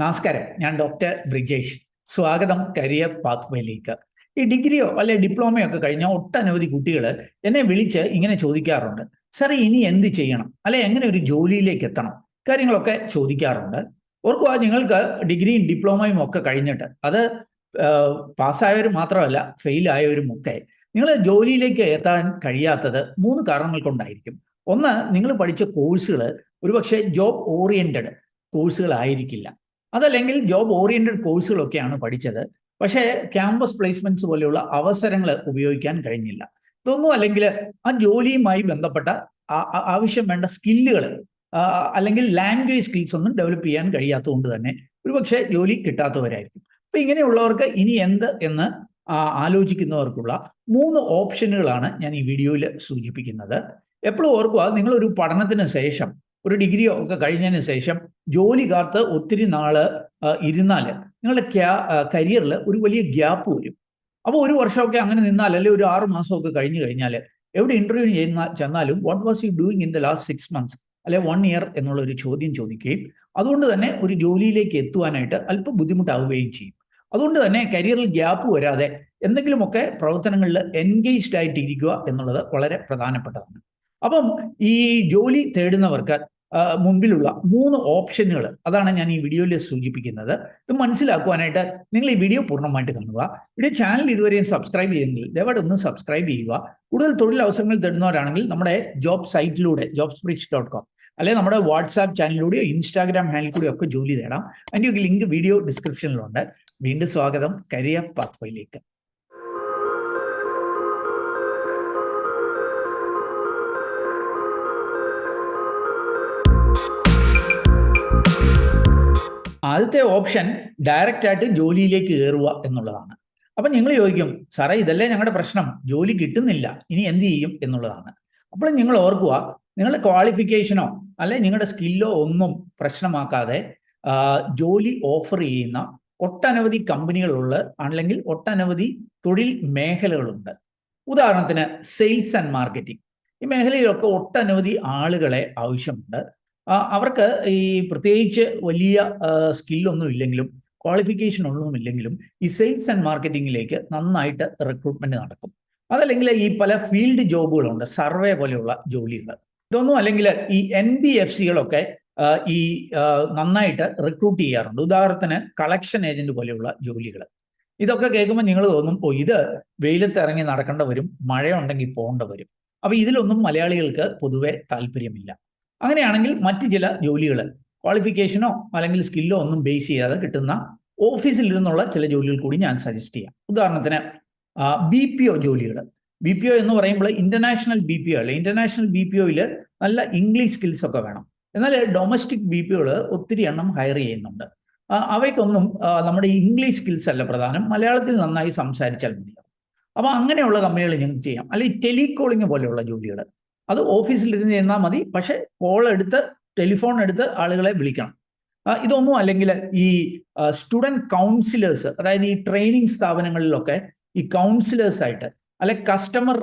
നമസ്കാരം, ഞാൻ ഡോക്ടർ ബ്രിജേഷ്. സ്വാഗതം കരിയർ പാത്വേയിലേക്ക്. ഈ ഡിഗ്രിയോ അല്ലെ ഡിപ്ലോമയോ ഒക്കെ കഴിഞ്ഞ ഒട്ടനവധി കുട്ടികൾ എന്നെ വിളിച്ച് ഇങ്ങനെ ചോദിക്കാറുണ്ട്, സാർ ഇനി എന്ത് ചെയ്യണം, അല്ലെ എങ്ങനെ ഒരു ജോലിയിലേക്ക് എത്തണം, കാര്യങ്ങളൊക്കെ ചോദിക്കാറുണ്ട്. ഓർക്കുക, നിങ്ങൾക്ക് ഡിഗ്രിയും ഡിപ്ലോമയും ഒക്കെ കഴിഞ്ഞിട്ട് അത് പാസ്സായവരും മാത്രമല്ല ഫെയിൽ ആയവരും ഒക്കെ നിങ്ങൾ ജോലിയിലേക്ക് എത്താൻ കഴിയാത്തത് 3 കാരണങ്ങൾ കൊണ്ടായിരിക്കും. ഒന്ന്, നിങ്ങൾ പഠിച്ച കോഴ്സുകൾ ഒരുപക്ഷെ ജോബ് ഓറിയന്റഡ് കോഴ്സുകളായിരിക്കില്ല. അതല്ലെങ്കിൽ ജോബ് ഓറിയന്റഡ് കോഴ്സുകളൊക്കെയാണ് പഠിച്ചത്, പക്ഷേ ക്യാമ്പസ് പ്ലേസ്മെന്റ്സ് പോലെയുള്ള അവസരങ്ങൾ ഉപയോഗിക്കാൻ കഴിഞ്ഞില്ല. ഇതൊന്നും അല്ലെങ്കിൽ ആ ജോലിയുമായി ബന്ധപ്പെട്ട ആവശ്യം വേണ്ട സ്കില്ലുകൾ അല്ലെങ്കിൽ ലാംഗ്വേജ് സ്കിൽസ് ഒന്നും ഡെവലപ്പ് ചെയ്യാൻ കഴിയാത്തതുകൊണ്ട് തന്നെ ഒരുപക്ഷെ ജോലി കിട്ടാത്തവരായിരിക്കും. അപ്പൊ ഇങ്ങനെയുള്ളവർക്ക് ഇനി എന്ത് എന്ന് ആലോചിക്കുന്നവർക്കുള്ള 3 ഓപ്ഷനുകളാണ് ഞാൻ ഈ വീഡിയോയിൽ സൂചിപ്പിക്കുന്നത്. എപ്പോഴും ഓർക്കുക, നിങ്ങളൊരു പഠനത്തിന് ശേഷം ഒരു ഡിഗ്രിയോ ഒക്കെ കഴിഞ്ഞതിന് ശേഷം ജോലി കാത്ത് ഒത്തിരി നാള് ഇരുന്നാൽ നിങ്ങളുടെ കരിയറിൽ ഒരു വലിയ ഗ്യാപ്പ് വരും. അപ്പോൾ ഒരു വർഷമൊക്കെ അങ്ങനെ നിന്നാൽ, അല്ലെങ്കിൽ ഒരു 6 മാസമൊക്കെ കഴിഞ്ഞു കഴിഞ്ഞാൽ എവിടെ ഇന്റർവ്യൂ ചെന്നാലും what was you doing in the last 6 months അല്ലെ 1 year എന്നുള്ള ഒരു ചോദ്യം ചോദിക്കുകയും അതുകൊണ്ട് തന്നെ ഒരു ജോലിയിലേക്ക് എത്തുവാനായിട്ട് അല്പം ബുദ്ധിമുട്ടാവുകയും ചെയ്യും. അതുകൊണ്ട് തന്നെ കരിയറിൽ ഗ്യാപ്പ് വരാതെ എന്തെങ്കിലുമൊക്കെ പ്രവർത്തനങ്ങളിൽ എൻഗേജ്ഡ് ആയിട്ട് ഇരിക്കുക എന്നുള്ളത് വളരെ പ്രധാനപ്പെട്ടതാണ്. അപ്പം ഈ ജോലി തേടുന്നവർക്ക് മുൻപിലുള്ള 3 ഓപ്ഷനുകൾ അതാണ് ഞാൻ ഈ വീഡിയോയിൽ സൂചിപ്പിക്കുന്നത്. ഇത് മനസ്സിലാക്കുവാനായിട്ട് നിങ്ങൾ ഈ വീഡിയോ പൂർണ്ണമായിട്ട് കാണുക. വീഡിയോ ചാനൽ ഇതുവരെയും സബ്സ്ക്രൈബ് ചെയ്തെങ്കിൽ ദയവായിട്ട് ഒന്ന് സബ്സ്ക്രൈബ് ചെയ്യുക. കൂടുതൽ തൊഴിൽ അവസരങ്ങൾ തേടുന്നവരാണെങ്കിൽ നമ്മുടെ ജോബ് സൈറ്റിലൂടെ jobsbridge.com അല്ലെങ്കിൽ നമ്മുടെ വാട്സാപ്പ് ചാനലിലൂടെയോ ഇൻസ്റ്റാഗ്രാം ഹാൻഡിൽ കൂടെയോ ഒക്കെ ജോലി തേടാം. അതിൻ്റെ ഒരു ലിങ്ക് വീഡിയോ ഡിസ്ക്രിപ്ഷനിലുണ്ട്. വീണ്ടും സ്വാഗതം കരിയർ പാത്വേയിലേക്ക്. ആദ്യത്തെ ഓപ്ഷൻ ഡയറക്റ്റ് ആയിട്ട് ജോലിയിലേക്ക് കയറുക എന്നുള്ളതാണ്. അപ്പൊ നിങ്ങൾ ചോദിക്കും, സാറേ ഇതല്ലേ ഞങ്ങളുടെ പ്രശ്നം, ജോലി കിട്ടുന്നില്ല, ഇനി എന്ത് ചെയ്യും എന്നുള്ളതാണ്. അപ്പോൾ നിങ്ങൾ ഓർക്കുക, നിങ്ങളുടെ ക്വാളിഫിക്കേഷനോ അല്ലെ നിങ്ങളുടെ സ്കില്ലോ ഒന്നും പ്രശ്നമാക്കാതെ ജോലി ഓഫർ ചെയ്യുന്ന ഒട്ടനവധി കമ്പനികളുള്ള അല്ലെങ്കിൽ ഒട്ടനവധി തൊഴിൽ മേഖലകളുണ്ട്. ഉദാഹരണത്തിന് സെയിൽസ് ആൻഡ് മാർക്കറ്റിംഗ്, ഈ മേഖലയിലൊക്കെ ഒട്ടനവധി ആളുകളെ ആവശ്യമുണ്ട്. അവർക്ക് ഈ പ്രത്യേകിച്ച് വലിയ സ്കില്ലൊന്നും ഇല്ലെങ്കിലും ക്വാളിഫിക്കേഷൻ ഒന്നും ഇല്ലെങ്കിലും ഈ സെയിൽസ് ആൻഡ് മാർക്കറ്റിങ്ങിലേക്ക് നന്നായിട്ട് റിക്രൂട്ട്മെന്റ് നടക്കും. അതല്ലെങ്കിൽ ഈ പല ഫീൽഡ് ജോബുകളുണ്ട്, സർവേ പോലെയുള്ള ജോലികൾ. ഇതൊന്നും അല്ലെങ്കിൽ ഈ NBFCകളൊക്കെ ഈ നന്നായിട്ട് റിക്രൂട്ട് ചെയ്യാറുണ്ട്. ഉദാഹരണത്തിന് കളക്ഷൻ ഏജന്റ് പോലെയുള്ള ജോലികൾ. ഇതൊക്കെ കേൾക്കുമ്പോൾ നിങ്ങൾ തോന്നും, ഇത് വെയിലത്ത് ഇറങ്ങി നടക്കേണ്ട വരും, മഴയുണ്ടെങ്കിൽ പോകേണ്ട വരും. അപ്പൊ ഇതിലൊന്നും മലയാളികൾക്ക് പൊതുവെ താല്പര്യമില്ല. അങ്ങനെയാണെങ്കിൽ മറ്റ് ചില ജോലികൾ ക്വാളിഫിക്കേഷനോ അല്ലെങ്കിൽ സ്കില്ലോ ഒന്നും ബേസ് ചെയ്യാതെ കിട്ടുന്ന ഓഫീസിൽ ഇരുന്നുള്ള ചില ജോലികൾ കൂടി ഞാൻ സജസ്റ്റ് ചെയ്യാം. ഉദാഹരണത്തിന് BPO ജോലികൾ. BPO എന്ന് പറയുമ്പോൾ ഇന്റർനാഷണൽ BPO അല്ല. ഇന്റർനാഷണൽ BPOയിൽ നല്ല ഇംഗ്ലീഷ് സ്കിൽസ് ഒക്കെ വേണം. എന്നാൽ ഡൊമസ്റ്റിക് BPOകൾ ഒത്തിരി എണ്ണം ഹയർ ചെയ്യുന്നുണ്ട്. അവയ്ക്കൊന്നും നമ്മുടെ ഇംഗ്ലീഷ് സ്കിൽസ് അല്ല പ്രധാനം, മലയാളത്തിൽ നന്നായി സംസാരിച്ചാൽ മതിയാവും. അപ്പോൾ അങ്ങനെയുള്ള കമ്പനികൾ ഞങ്ങൾക്ക് ചെയ്യാം. അല്ലെങ്കിൽ ടെലികോളിംഗ് പോലെയുള്ള ജോലികൾ, അത് ഓഫീസിലിരുന്ന് ചെന്നാൽ മതി, പക്ഷെ കോൾ എടുത്ത് ടെലിഫോൺ എടുത്ത് ആളുകളെ വിളിക്കണം. ഇതൊന്നും അല്ലെങ്കിൽ ഈ സ്റ്റുഡൻറ് കൗൺസിലേഴ്സ്, അതായത് ഈ ട്രെയിനിങ് സ്ഥാപനങ്ങളിലൊക്കെ ഈ കൗൺസിലേഴ്സായിട്ട് അല്ലെ കസ്റ്റമർ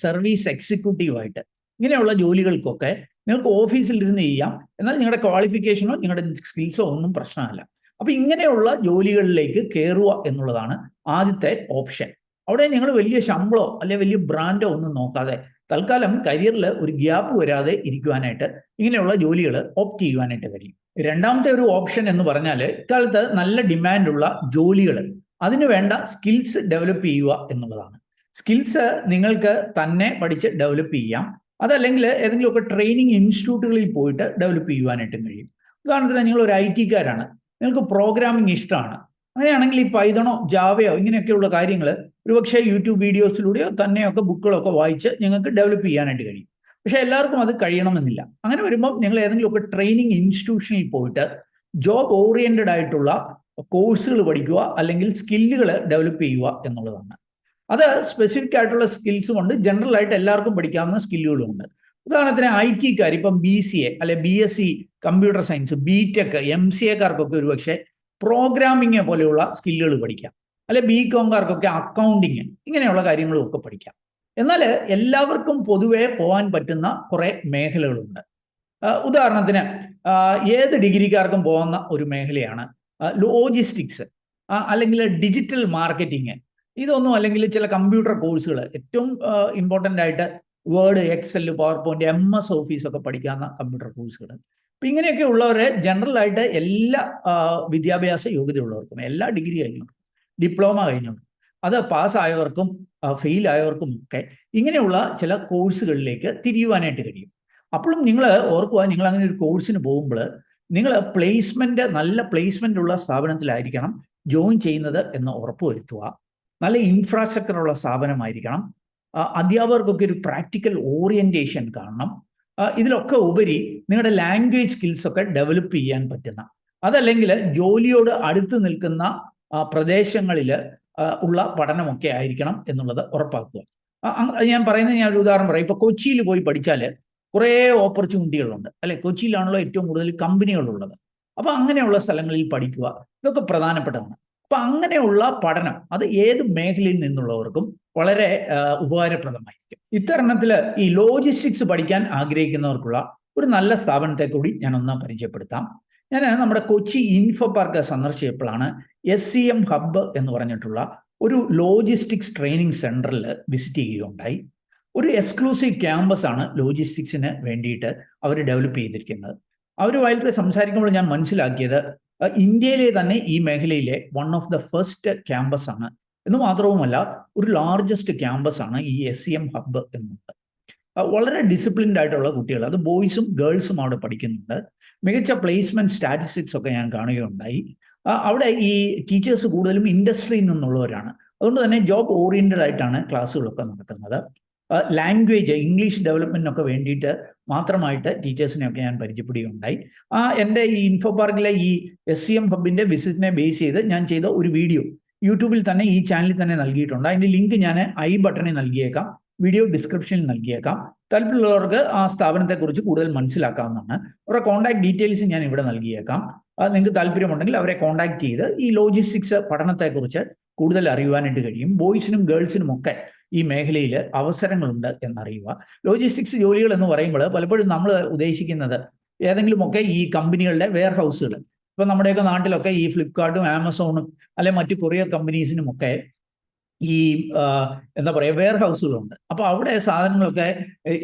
സർവീസ് എക്സിക്യൂട്ടീവായിട്ട് ഇങ്ങനെയുള്ള ജോലികൾക്കൊക്കെ നിങ്ങൾക്ക് ഓഫീസിലിരുന്ന് ചെയ്യാം. എന്നാൽ നിങ്ങളുടെ ക്വാളിഫിക്കേഷനോ നിങ്ങളുടെ സ്കിൽസോ ഒന്നും പ്രശ്നമല്ല. അപ്പൊ ഇങ്ങനെയുള്ള ജോലികളിലേക്ക് കയറുക എന്നുള്ളതാണ് ആദ്യത്തെ ഓപ്ഷൻ. അവിടെ നിങ്ങൾ വലിയ ശമ്പളമോ അല്ലെ വലിയ ബ്രാൻഡോ ഒന്നും നോക്കാതെ തൽക്കാലം കരിയറിൽ ഒരു ഗ്യാപ്പ് വരാതെ ഇരിക്കുവാനായിട്ട് ഇങ്ങനെയുള്ള ജോലികൾ ഓപ്റ്റ് ചെയ്യുവാനായിട്ട് കഴിയും. രണ്ടാമത്തെ ഒരു ഓപ്ഷൻ എന്ന് പറഞ്ഞാൽ, ഇക്കാലത്ത് നല്ല ഡിമാൻഡുള്ള ജോലികൾ, അതിന് വേണ്ട സ്കിൽസ് ഡെവലപ്പ് ചെയ്യുക എന്നുള്ളതാണ്. സ്കിൽസ് നിങ്ങൾക്ക് തന്നെ പഠിച്ച് ഡെവലപ്പ് ചെയ്യാം. അതല്ലെങ്കിൽ ഏതെങ്കിലുമൊക്കെ ട്രെയിനിങ് ഇൻസ്റ്റിറ്റ്യൂട്ടുകളിൽ പോയിട്ട് ഡെവലപ്പ് ചെയ്യുവാനായിട്ടും കഴിയും. ഉദാഹരണത്തിന് നിങ്ങൾ ഒരു IT കാരാണ്, നിങ്ങൾക്ക് പ്രോഗ്രാമിംഗ് ഇഷ്ടമാണ്. അങ്ങനെയാണെങ്കിൽ ഈ പൈതണോ ജാവയോ ഇങ്ങനെയൊക്കെയുള്ള കാര്യങ്ങൾ ഒരുപക്ഷെ യൂട്യൂബ് വീഡിയോസിലൂടെയോ തന്നെയൊക്കെ ബുക്കുകളൊക്കെ വായിച്ച് നിങ്ങൾക്ക് ഡെവലപ്പ് ചെയ്യാനായിട്ട് കഴിയും. പക്ഷെ എല്ലാവർക്കും അത് കഴിയണമെന്നില്ല. അങ്ങനെ വരുമ്പം നിങ്ങൾ ഏതെങ്കിലുമൊക്കെ ട്രെയിനിങ് ഇൻസ്റ്റിറ്റ്യൂഷനിൽ പോയിട്ട് ജോബ് ഓറിയന്റഡ് ആയിട്ടുള്ള കോഴ്സുകൾ പഠിക്കുക അല്ലെങ്കിൽ സ്കില്ലുകൾ ഡെവലപ്പ് ചെയ്യുക എന്നുള്ളതാണ്. അത് സ്പെസിഫിക് ആയിട്ടുള്ള സ്കിൽസും ഉണ്ട്, ജനറൽ ആയിട്ട് എല്ലാവർക്കും പഠിക്കാവുന്ന സ്കില്ലുകളും ഉണ്ട്. ഉദാഹരണത്തിന് IT കാർ ഇപ്പം BCA അല്ലെ BSc computer science, BTech, MCA കാർക്കൊക്കെ ഒരുപക്ഷെ പ്രോഗ്രാമിംഗ് പോലെയുള്ള സ്കില്ലുകൾ പഠിക്കാം. അല്ലെ BCom കാർക്കൊക്കെ അക്കൗണ്ടിങ് ഇങ്ങനെയുള്ള കാര്യങ്ങളും ഒക്കെ പഠിക്കാം. എന്നാൽ എല്ലാവർക്കും പൊതുവെ പോകാൻ പറ്റുന്ന കുറെ മേഖലകളുണ്ട്. ഉദാഹരണത്തിന് ഏത് ഡിഗ്രിക്കാർക്കും പോകുന്ന ഒരു മേഖലയാണ് ലോജിസ്റ്റിക്സ്, അല്ലെങ്കിൽ ഡിജിറ്റൽ മാർക്കറ്റിംഗ്. ഇതൊന്നും അല്ലെങ്കിൽ ചില കമ്പ്യൂട്ടർ കോഴ്സുകൾ, ഏറ്റവും ഇമ്പോർട്ടൻ്റ് ആയിട്ട് Word, Excel, PowerPoint, MS Office ഒക്കെ പഠിക്കാവുന്ന കമ്പ്യൂട്ടർ കോഴ്സുകൾ. അപ്പം ഇങ്ങനെയൊക്കെ ഉള്ളവരെ ജനറലായിട്ട് എല്ലാ വിദ്യാഭ്യാസ യോഗ്യതയുള്ളവർക്കും, എല്ലാ ഡിഗ്രി കഴിഞ്ഞവർക്കും, ഡിപ്ലോമ കഴിഞ്ഞവർക്കും, അത് പാസ്സായവർക്കും ഫെയിൽ ആയവർക്കും ഒക്കെ ഇങ്ങനെയുള്ള ചില കോഴ്സുകളിലേക്ക് തിരിയുവാനായിട്ട് കഴിയും. അപ്പോഴും നിങ്ങൾ ഓർക്കുക, നിങ്ങൾ അങ്ങനെ ഒരു കോഴ്സിന് പോകുമ്പോൾ നിങ്ങൾ നല്ല പ്ലേസ്മെന്റ് ഉള്ള സ്ഥാപനത്തിലായിരിക്കണം ജോയിൻ ചെയ്യുന്നത് എന്ന് ഉറപ്പുവരുത്തുക. നല്ല ഇൻഫ്രാസ്ട്രക്ചർ ഉള്ള സ്ഥാപനമായിരിക്കണം. അധ്യാപകർക്കൊക്കെ ഒരു പ്രാക്ടിക്കൽ ഓറിയന്റേഷൻ കാണണം. ഇതിലൊക്കെ ഉപരി നിങ്ങളുടെ ലാംഗ്വേജ് സ്കിൽസ് ഒക്കെ ഡെവലപ്പ് ചെയ്യാൻ പറ്റുന്ന, അതല്ലെങ്കിൽ ജോലിയോട് അടുത്ത് നിൽക്കുന്ന പ്രദേശങ്ങളിൽ ഉള്ള പഠനമൊക്കെ ആയിരിക്കണം എന്നുള്ളത് ഉറപ്പാക്കുക. ഞാൻ ഒരു ഉദാഹരണം പറയാം. ഇപ്പൊ കൊച്ചിയിൽ പോയി പഠിച്ചാൽ കുറേ ഓപ്പർച്യൂണിറ്റികളുണ്ട്, അല്ലെ? കൊച്ചിയിലാണല്ലോ ഏറ്റവും കൂടുതൽ കമ്പനികളുള്ളത്. അപ്പൊ അങ്ങനെയുള്ള സ്ഥലങ്ങളിൽ പഠിക്കുക, ഇതൊക്കെ പ്രധാനപ്പെട്ടതാണ്. അപ്പൊ അങ്ങനെയുള്ള പഠനം അത് ഏത് മേഖലയിൽ നിന്നുള്ളവർക്കും വളരെ ഉപകാരപ്രദമായിരിക്കും. ഇത്തരണത്തിൽ ഈ ലോജിസ്റ്റിക്സ് പഠിക്കാൻ ആഗ്രഹിക്കുന്നവർക്കുള്ള ഒരു നല്ല സ്ഥാപനത്തെ കൂടി ഞാനൊന്ന് പരിചയപ്പെടുത്താം. ഞാൻ നമ്മുടെ കൊച്ചി ഇൻഫോ പാർക്ക് സന്ദർശിച്ചപ്പോഴാണ് SCM ഹബ്ബ് എന്ന് പറഞ്ഞിട്ടുള്ള ഒരു ലോജിസ്റ്റിക്സ് ട്രെയിനിങ് സെന്ററിൽ വിസിറ്റ് ചെയ്യുകയുണ്ടായി. ഒരു എക്സ്ക്ലൂസീവ് ക്യാമ്പസ് ആണ് ലോജിസ്റ്റിക്സിന് വേണ്ടിയിട്ട് അവർ ഡെവലപ്പ് ചെയ്തിരിക്കുന്നത്. അവരുമായിട്ട് സംസാരിക്കുമ്പോൾ ഞാൻ മനസ്സിലാക്കിയത് ഇന്ത്യയിലെ തന്നെ ഈ മേഖലയിലെ one of the first campus ആണ് എന്ന് മാത്രവുമല്ല, ഒരു ലാർജസ്റ്റ് ക്യാമ്പസ് ആണ് ഈ SCM ഹബ്ബ് എന്നുള്ളത്. വളരെ ഡിസിപ്ലിൻഡ് ആയിട്ടുള്ള കുട്ടികൾ, അത് ബോയ്സും ഗേൾസും അവിടെ പഠിക്കുന്നുണ്ട്. മികച്ച പ്ലേസ്മെന്റ് സ്റ്റാറ്റിസ്റ്റിക്സ് ഒക്കെ ഞാൻ കാണുകയുണ്ടായി. അവിടെ ഈ ടീച്ചേഴ്സ് കൂടുതലും ഇൻഡസ്ട്രിയിൽ നിന്നുള്ളവരാണ്. അതുകൊണ്ട് തന്നെ ജോബ് ഓറിയന്റഡ് ആയിട്ടാണ് ക്ലാസ്സുകളൊക്കെ നടക്കുന്നത്. ലാംഗ്വേജ്, ഇംഗ്ലീഷ് ഡെവലപ്മെന്റിനൊക്കെ വേണ്ടിയിട്ട് മാത്രമായിട്ട് ടീച്ചേഴ്സിനെയൊക്കെ ഞാൻ പരിചയപ്പെടുകയുണ്ടായി. എൻ്റെ ഈ ഇൻഫോ പാർക്കിലെ ഈ SCM ഹബിന്റെ വിസിറ്റിനെ ബേസ് ചെയ്ത് ഞാൻ ചെയ്ത ഒരു വീഡിയോ യൂട്യൂബിൽ തന്നെ ഈ ചാനലിൽ തന്നെ നൽകിയിട്ടുണ്ട്. അതിന്റെ ലിങ്ക് ഞാൻ ഐ ബട്ടണിൽ നൽകിയേക്കാം, വീഡിയോ ഡിസ്ക്രിപ്ഷനിൽ നൽകിയേക്കാം. താല്പര്യമുള്ളവർക്ക് ആ സ്ഥാപനത്തെക്കുറിച്ച് കൂടുതൽ മനസ്സിലാക്കാവുന്നതാണ്. അവരുടെ കോൺടാക്ട് ഡീറ്റെയിൽസ് ഞാൻ ഇവിടെ നൽകിയേക്കാം. നിങ്ങൾക്ക് താല്പര്യമുണ്ടെങ്കിൽ അവരെ കോൺടാക്ട് ചെയ്ത് ഈ ലോജിസ്റ്റിക്സ് പഠനത്തെക്കുറിച്ച് കൂടുതൽ അറിയുവാനായിട്ട് കഴിയും. ബോയ്സിനും ഗേൾസിനും ഒക്കെ ഈ മേഖലയിൽ അവസരങ്ങളുണ്ട് എന്നറിയുക. ലോജിസ്റ്റിക്സ് ജോലികൾ എന്ന് പറയുമ്പോൾ പലപ്പോഴും നമ്മൾ ഉദ്ദേശിക്കുന്നത് ഏതെങ്കിലുമൊക്കെ ഈ കമ്പനികളുടെ വെയർ ഹൗസുകൾ, ഇപ്പം നമ്മുടെയൊക്കെ നാട്ടിലൊക്കെ ഈ ഫ്ലിപ്കാർട്ടും ആമസോണും അല്ലെ മറ്റു കൊറിയർ കമ്പനീസിനുമൊക്കെ ഈ എന്താ പറയുക, വെയർ ഹൗസുകളുണ്ട്. അപ്പോൾ അവിടെ സാധനങ്ങളൊക്കെ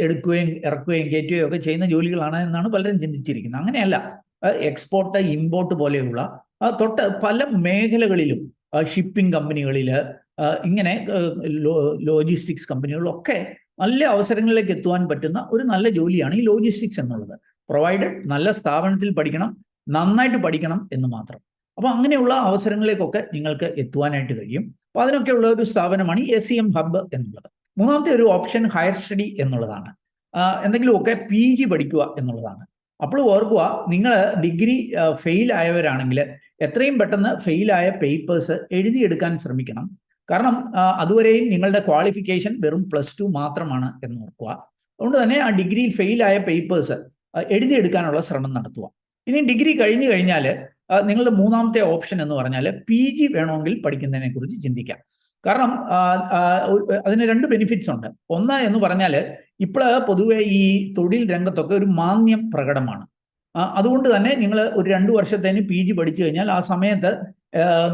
എടുക്കുകയും ഇറക്കുകയും കയറ്റുകയും ഒക്കെ ചെയ്യുന്ന ജോലികളാണ് എന്നാണ് പലരും ചിന്തിച്ചിരിക്കുന്നത്. അങ്ങനെയല്ല. എക്സ്പോർട്ട്, ഇമ്പോർട്ട് പോലെയുള്ള തൊട്ട് പല മേഖലകളിലും, ഷിപ്പിംഗ് കമ്പനികളിൽ, ഇങ്ങനെ ലോജിസ്റ്റിക്സ് കമ്പനികളിലൊക്കെ നല്ല അവസരങ്ങളിലേക്ക് എത്തുവാൻ പറ്റുന്ന ഒരു നല്ല ജോലിയാണ് ഈ ലോജിസ്റ്റിക്സ് എന്നുള്ളത്. പ്രൊവൈഡഡ് നല്ല സ്ഥാപനത്തിൽ പഠിക്കണം, നന്നായിട്ട് പഠിക്കണം എന്ന് മാത്രം. അപ്പോൾ അങ്ങനെയുള്ള അവസരങ്ങളിലേക്കൊക്കെ നിങ്ങൾക്ക് എത്തുവാനായിട്ട് കഴിയും. അപ്പോൾ അതിനൊക്കെയുള്ള ഒരു സ്ഥാപനമാണ് ഈ SCM ഹബ്ബ് എന്നുള്ളത്. മൂന്നാമത്തെ ഒരു ഓപ്ഷൻ ഹയർ സ്റ്റഡി എന്നുള്ളതാണ്. എന്തെങ്കിലുമൊക്കെ PG പഠിക്കുക എന്നുള്ളതാണ്. അപ്പോൾ ഓർക്കുക, നിങ്ങൾ ഡിഗ്രി ഫെയിൽ ആയവരാണെങ്കിൽ എത്രയും പെട്ടെന്ന് ഫെയിലായ പേപ്പേഴ്സ് എഴുതിയെടുക്കാൻ ശ്രമിക്കണം. കാരണം അതുവരെയും നിങ്ങളുടെ ക്വാളിഫിക്കേഷൻ വെറും +2 മാത്രമാണ് എന്ന് ഓർക്കുക. അതുകൊണ്ട് തന്നെ ആ ഡിഗ്രിയിൽ ഫെയിലായ പേപ്പേഴ്സ് എഴുതിയെടുക്കാനുള്ള ശ്രമം നടത്തുക. ഇനി ഡിഗ്രി കഴിഞ്ഞു കഴിഞ്ഞാൽ നിങ്ങളുടെ മൂന്നാമത്തെ ഓപ്ഷൻ എന്ന് പറഞ്ഞാൽ PG വേണമെങ്കിൽ പഠിക്കുന്നതിനെ കുറിച്ച് ചിന്തിക്കാം. കാരണം അതിന് 2 ബെനിഫിറ്റ്സ് ഉണ്ട്. ഒന്ന് എന്ന് പറഞ്ഞാൽ ഇപ്പോൾ പൊതുവെ ഈ തൊഴിൽ രംഗത്തൊക്കെ ഒരു മാന്ദ്യം പ്രകടമാണ്. അതുകൊണ്ട് തന്നെ നിങ്ങൾ ഒരു 2 വർഷത്തേന് PG പഠിച്ചു കഴിഞ്ഞാൽ ആ സമയത്ത്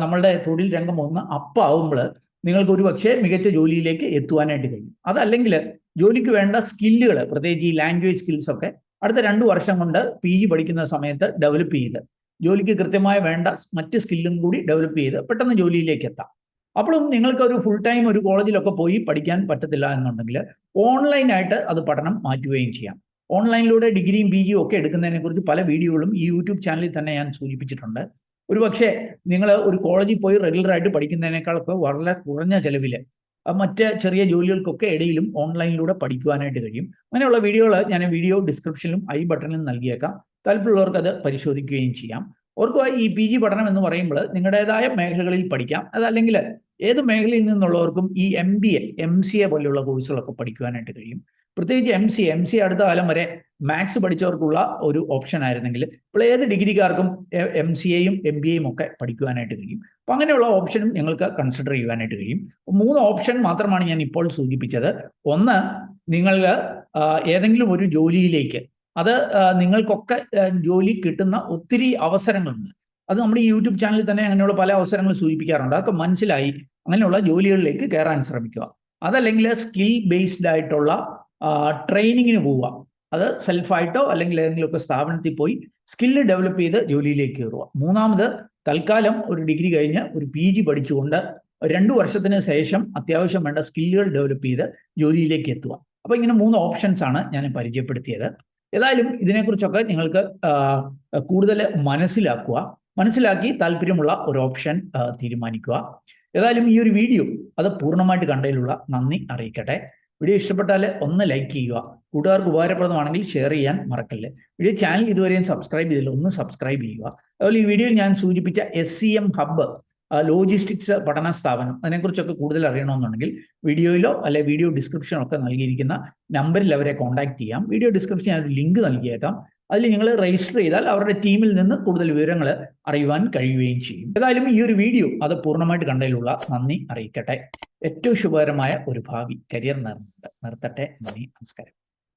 നമ്മളുടെ തൊഴിൽ രംഗം ഒന്ന് അപ്പാവുമ്പോൾ നിങ്ങൾക്ക് ഒരു പക്ഷേ മികച്ച ജോലിയിലേക്ക് എത്തുവാനായിട്ട് കഴിയും. അതല്ലെങ്കിൽ ജോലിക്ക് വേണ്ട സ്കില്ലുകൾ, പ്രത്യേകിച്ച് ഈ ലാംഗ്വേജ് സ്കിൽസ് ഒക്കെ അടുത്ത 2 വർഷം കൊണ്ട് PG പഠിക്കുന്ന സമയത്ത് ഡെവലപ്പ് ചെയ്ത് ജോലിക്ക് കൃത്യമായ വേണ്ട മറ്റ് സ്കില്ലും കൂടി ഡെവലപ്പ് ചെയ്ത് പെട്ടെന്ന് ജോലിയിലേക്ക് എത്താം. അപ്പോഴും നിങ്ങൾക്ക് ഒരു ഫുൾ ടൈം ഒരു കോളേജിലൊക്കെ പോയി പഠിക്കാൻ പറ്റത്തില്ല എന്നുണ്ടെങ്കിൽ ഓൺലൈനായിട്ട് അത് പഠനം മാറ്റുകയും ചെയ്യാം. ഓൺലൈനിലൂടെ ഡിഗ്രിയും PGയും ഒക്കെ എടുക്കുന്നതിനെ കുറിച്ച് പല വീഡിയോകളും ഈ യൂട്യൂബ് ചാനലിൽ തന്നെ ഞാൻ സൂചിപ്പിച്ചിട്ടുണ്ട്. ഒരുപക്ഷെ നിങ്ങൾ ഒരു കോളേജിൽ പോയി റെഗുലറായിട്ട് പഠിക്കുന്നതിനേക്കാളൊക്കെ വളരെ കുറഞ്ഞ ചെലവിൽ മറ്റ് ചെറിയ ജോലികൾക്കൊക്കെ ഇടയിലും ഓൺലൈനിലൂടെ പഠിക്കുവാനായിട്ട് കഴിയും. അങ്ങനെയുള്ള വീഡിയോകൾ ഞാൻ വീഡിയോ ഡിസ്ക്രിപ്ഷനിലും ഐ ബട്ടണിലും നൽകിയേക്കാം. താല്പര്യമുള്ളവർക്ക് അത് പരിശോധിക്കുകയും ചെയ്യാം. ഓർക്കുക, ഈ PG പഠനം എന്ന് പറയുമ്പോൾ നിങ്ങളുടേതായ മേഖലകളിൽ പഠിക്കാം. അതല്ലെങ്കിൽ ഏത് മേഖലയിൽ നിന്നുള്ളവർക്കും ഈ MBA, MCA പോലെയുള്ള കോഴ്സുകളൊക്കെ പഠിക്കുവാനായിട്ട് കഴിയും. പ്രത്യേകിച്ച് MCA അടുത്ത കാലം വരെ മാത്സ് പഠിച്ചവർക്കുള്ള ഒരു ഓപ്ഷൻ ആയിരുന്നെങ്കിൽ ഇപ്പോൾ ഏത് ഡിഗ്രിക്കാർക്കും MCAയും MBAയും ഒക്കെ പഠിക്കുവാനായിട്ട് കഴിയും. അപ്പം അങ്ങനെയുള്ള ഓപ്ഷനും നിങ്ങൾക്ക് കൺസിഡർ ചെയ്യുവാനായിട്ട് കഴിയും. 3 ഓപ്ഷൻ മാത്രമാണ് ഞാൻ ഇപ്പോൾ സൂചിപ്പിച്ചത്. ഒന്ന്, നിങ്ങൾ ഏതെങ്കിലും ഒരു ജോലിയിലേക്ക് അത് നിങ്ങൾക്കൊക്കെ ജോലി കിട്ടുന്ന ഒത്തിരി അവസരങ്ങളുണ്ട്. അത് നമ്മുടെ ഈ യൂട്യൂബ് ചാനലിൽ തന്നെ അങ്ങനെയുള്ള പല അവസരങ്ങൾ സൂചിപ്പിക്കാറുണ്ട്. അതൊക്കെ മനസ്സിലായി അങ്ങനെയുള്ള ജോലികളിലേക്ക് കയറാൻ ശ്രമിക്കുക. അതല്ലെങ്കിൽ സ്കിൽ ബേസ്ഡ് ആയിട്ടുള്ള ട്രെയിനിങ്ങിന് പോവുക. അത് സെൽഫായിട്ടോ അല്ലെങ്കിൽ ഏതെങ്കിലുമൊക്കെ സ്ഥാപനത്തിൽ പോയി സ്കില്ല് ഡെവലപ്പ് ചെയ്ത് ജോലിയിലേക്ക് കയറുക. മൂന്നാമത് തൽക്കാലം ഒരു ഡിഗ്രി കഴിഞ്ഞ് ഒരു PG പഠിച്ചുകൊണ്ട് 2 വർഷത്തിന് ശേഷം അത്യാവശ്യം വേണ്ട സ്കില്ലുകൾ ഡെവലപ്പ് ചെയ്ത് ജോലിയിലേക്ക് എത്തുക. അപ്പോൾ ഇങ്ങനെ 3 ഓപ്ഷൻസ് ആണ് ഞാൻ പരിചയപ്പെടുത്തിയത്. ഏതായാലും ഇതിനെക്കുറിച്ചൊക്കെ നിങ്ങൾക്ക് കൂടുതൽ മനസ്സിലാക്കി താല്പര്യമുള്ള ഒരു ഓപ്ഷൻ തീരുമാനിക്കുക. ഏതായാലും ഈ ഒരു വീഡിയോ അത് പൂർണ്ണമായിട്ട് കണ്ടതിലുള്ള നന്ദി അറിയിക്കട്ടെ. വീഡിയോ ഇഷ്ടപ്പെട്ടാൽ ഒന്ന് ലൈക്ക് ചെയ്യുക. കൂട്ടുകാർക്ക് ഉപകാരപ്രദമാണെങ്കിൽ ഷെയർ ചെയ്യാൻ മറക്കല്ലേ. വീഡിയോ ചാനൽ ഇതുവരെയും സബ്സ്ക്രൈബ് ചെയ്തില്ല, ഒന്ന് സബ്സ്ക്രൈബ് ചെയ്യുക. അതുപോലെ ഈ വീഡിയോയിൽ ഞാൻ സൂചിപ്പിച്ച SCM ഹബ്ബ് ലോജിസ്റ്റിക്സ് പഠന സ്ഥാപനം, അതിനെക്കുറിച്ചൊക്കെ കൂടുതൽ അറിയണമെന്നുണ്ടെങ്കിൽ വീഡിയോയിലോ അല്ലെ വീഡിയോ ഡിസ്ക്രിപ്ഷനോ ഒക്കെ നൽകിയിരിക്കുന്ന നമ്പറിൽ അവരെ കോൺടാക്ട് ചെയ്യാം. വീഡിയോ ഡിസ്ക്രിപ്ഷൻ ഞാൻ ഒരു ലിങ്ക് നൽകിയേക്കാം. അതിൽ നിങ്ങൾ രജിസ്റ്റർ ചെയ്താൽ അവരുടെ ടീമിൽ നിന്ന് കൂടുതൽ വിവരങ്ങൾ അറിയുവാൻ കഴിയുകയും ചെയ്യും. ഏതായാലും ഈ ഒരു വീഡിയോ അത് പൂർണ്ണമായിട്ട് കണ്ടതിലുള്ള നന്ദി അറിയിക്കട്ടെ. ഏറ്റവും ശുഭകരമായ ഒരു ഭാവി കരിയർ നിർത്തട്ടെ. നന്ദി, നമസ്കാരം.